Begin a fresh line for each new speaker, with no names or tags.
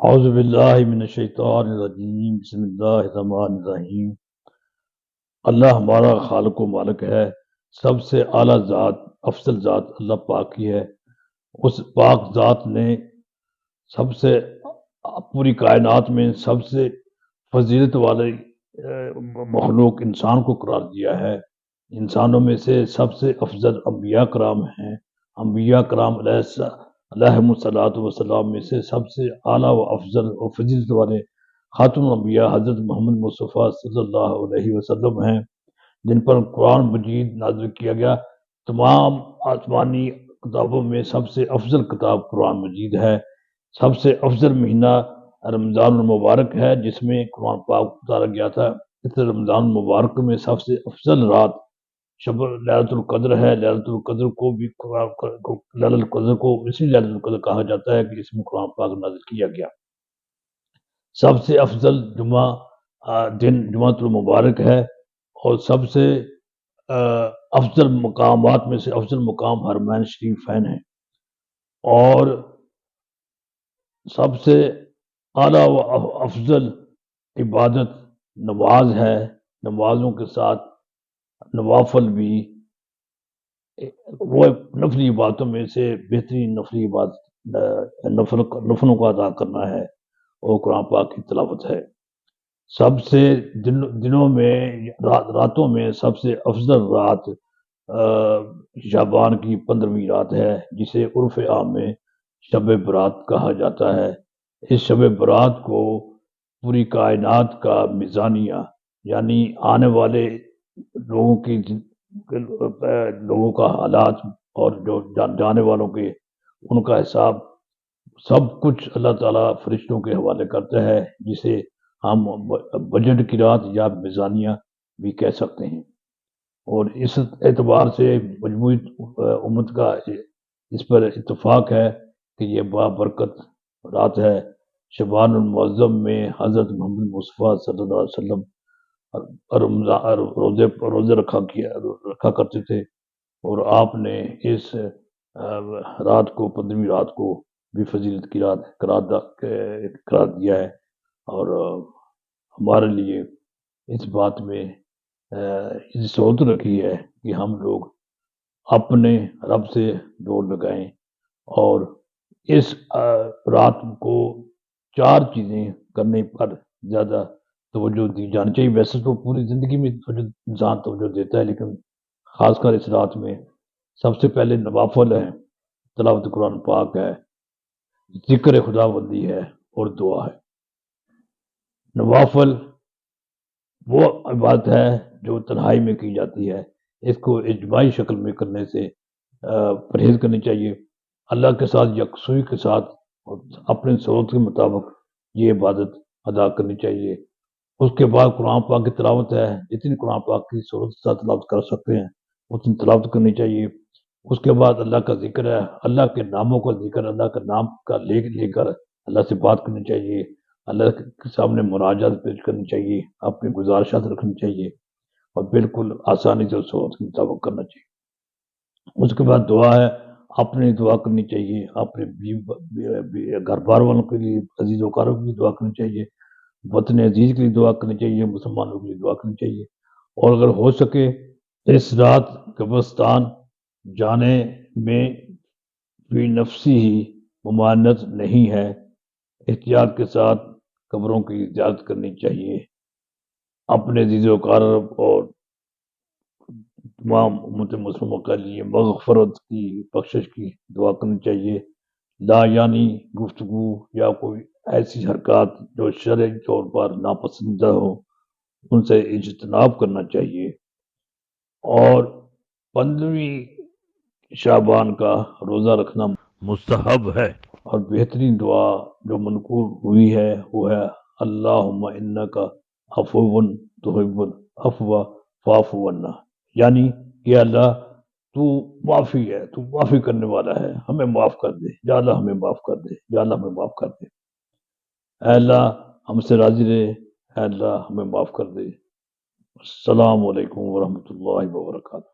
اعوذ باللہ من الشیطان الرجیم، بسم اللہ الرحمن الرحیم۔ اللہ ہمارا خالق و مالک ہے، سب سے اعلیٰ ذات، افضل ذات اللہ پاک کی ہے۔ اس پاک ذات نے سب سے پوری کائنات میں سب سے فضیلت والے مخلوق انسان کو قرار دیا ہے۔ انسانوں میں سے سب سے افضل انبیاء کرام ہیں۔ انبیاء کرام علیہم الصلاۃ والسلام میں سے سب سے اعلیٰ و افضل و فضیلت والے خاتم الانبیاء حضرت محمد مصطفیٰ صلی اللہ علیہ وسلم ہیں، جن پر قرآن مجید نازل کیا گیا۔ تمام آسمانی کتابوں میں سب سے افضل کتاب قرآن مجید ہے۔ سب سے افضل مہینہ رمضان المبارک ہے، جس میں قرآن پاک اتارا گیا تھا۔ اس رمضان المبارک میں سب سے افضل رات شب ليلۃ القدر ہے۔ ليلۃ القدر کو بھی ليلۃ القدر کو اسی ليلۃ القدر کہا جاتا ہے کہ اس میں قرآن پاک نازل کیا گیا۔ سب سے افضل دن جمعۃ المبارک ہے، اور سب سے افضل مقامات میں سے افضل مقام حرمین شریفین ہے، اور سب سے اعلیٰ و افضل عبادت نماز ہے۔ نمازوں کے ساتھ نوافل بھی، وہ نفلی عبادتوں میں سے بہترین نفلی عبادت نفلوں کا ادا کرنا ہے، اور قرآن پاک کی تلاوت ہے۔ سب سے دنوں میں راتوں میں سب سے افضل رات شعبان کی 15ویں رات ہے، جسے عرف عام میں شب برات کہا جاتا ہے۔ اس شب برات کو پوری کائنات کا میزانیہ، یعنی آنے والے لوگوں کا حالات اور جو جانے والوں کے ان کا حساب، سب کچھ اللہ تعالیٰ فرشتوں کے حوالے کرتا ہے، جسے ہم بجٹ کی رات یا میزانیہ بھی کہہ سکتے ہیں۔ اور اس اعتبار سے مجموعی امت کا اس پر اتفاق ہے کہ یہ بابرکت رات ہے۔ شعبان المعظم میں حضرت محمد مصطفیٰ صلی اللہ علیہ وسلم روزے رکھا کرتے تھے، اور آپ نے اس رات کو 15ویں رات کو بھی فضیلت کی رات قرار دیا ہے، اور ہمارے لیے اس بات میں اس سہولت رکھی ہے کہ ہم لوگ اپنے رب سے دوڑ لگائیں، اور اس رات کو 4 چیزیں کرنے پر زیادہ توجہ دی جانی چاہیے۔ ویسے تو پوری زندگی میں انسان توجہ دیتا ہے، لیکن خاص کر اس رات میں سب سے پہلے نوافل ہے، تلاوت قرآن پاک ہے، ذکر خدا بندی ہے، اور دعا ہے۔ نوافل وہ عبادت ہے جو تنہائی میں کی جاتی ہے۔ اس کو اجتماعی شکل میں کرنے سے پرہیز کرنی چاہیے۔ اللہ کے ساتھ یکسوئی کے ساتھ اور اپنے سہولت کے مطابق یہ عبادت ادا کرنی چاہیے۔ اس کے بعد قرآن پاک کی تلاوت ہے، جتنی قرآن پاک کی سہولت کے ساتھ تلاوت کر سکتے ہیں اتنی تلاوت کرنی چاہیے۔ اس کے بعد اللہ کا ذکر ہے، اللہ کے ناموں کا ذکر، اللہ کا نام کا لے کر اللہ سے بات کرنی چاہیے، اللہ کے سامنے مناجات پیش کرنی چاہیے، اپنی گزارشات رکھنی چاہیے، اور بالکل آسانی سے سہولت کے مطابق کرنا چاہیے۔ اس کے بعد دعا ہے، اپنی دعا کرنی چاہیے، اپنے گھر بار والوں کے لیے، عزیز و کاروں کے لیے دعا کرنی چاہیے، وطن عزیز کے لیے دعا کرنی چاہیے، مسلمانوں کے لیے دعا کرنی چاہیے، اور اگر ہو سکے اس رات قبرستان جانے میں فی نفسی ہی ممانعت نہیں ہے، احتیاط کے ساتھ قبروں کی زیارت کرنی چاہیے۔ اپنے عزیز و اقارب اور تمام امت مسلموں کے لیے مغفرت کی، بخشش کی دعا کرنی چاہیے۔ لا یعنی گفتگو یا کوئی ایسی حرکات جو شرعی طور پر ناپسندیدہ ہو، ان سے اجتناب کرنا چاہیے۔ اور 15ویں شعبان کا روزہ رکھنا مستحب ہے، اور بہترین دعا جو منقول ہوئی ہے وہ ہے اللہم انک عفو تحب العفو فاعف عنا، یعنی کہ اللہ تو معافی ہے، تو معافی کرنے والا ہے، ہمیں معاف کر دے، یا اللہ ہمیں معاف کر دے، یا اللہ ہمیں معاف کر دے، اے اللہ ہم سے راضی رہے، اے اللہ ہمیں معاف کر دے۔ السلام علیکم ورحمۃ اللہ وبرکاتہ۔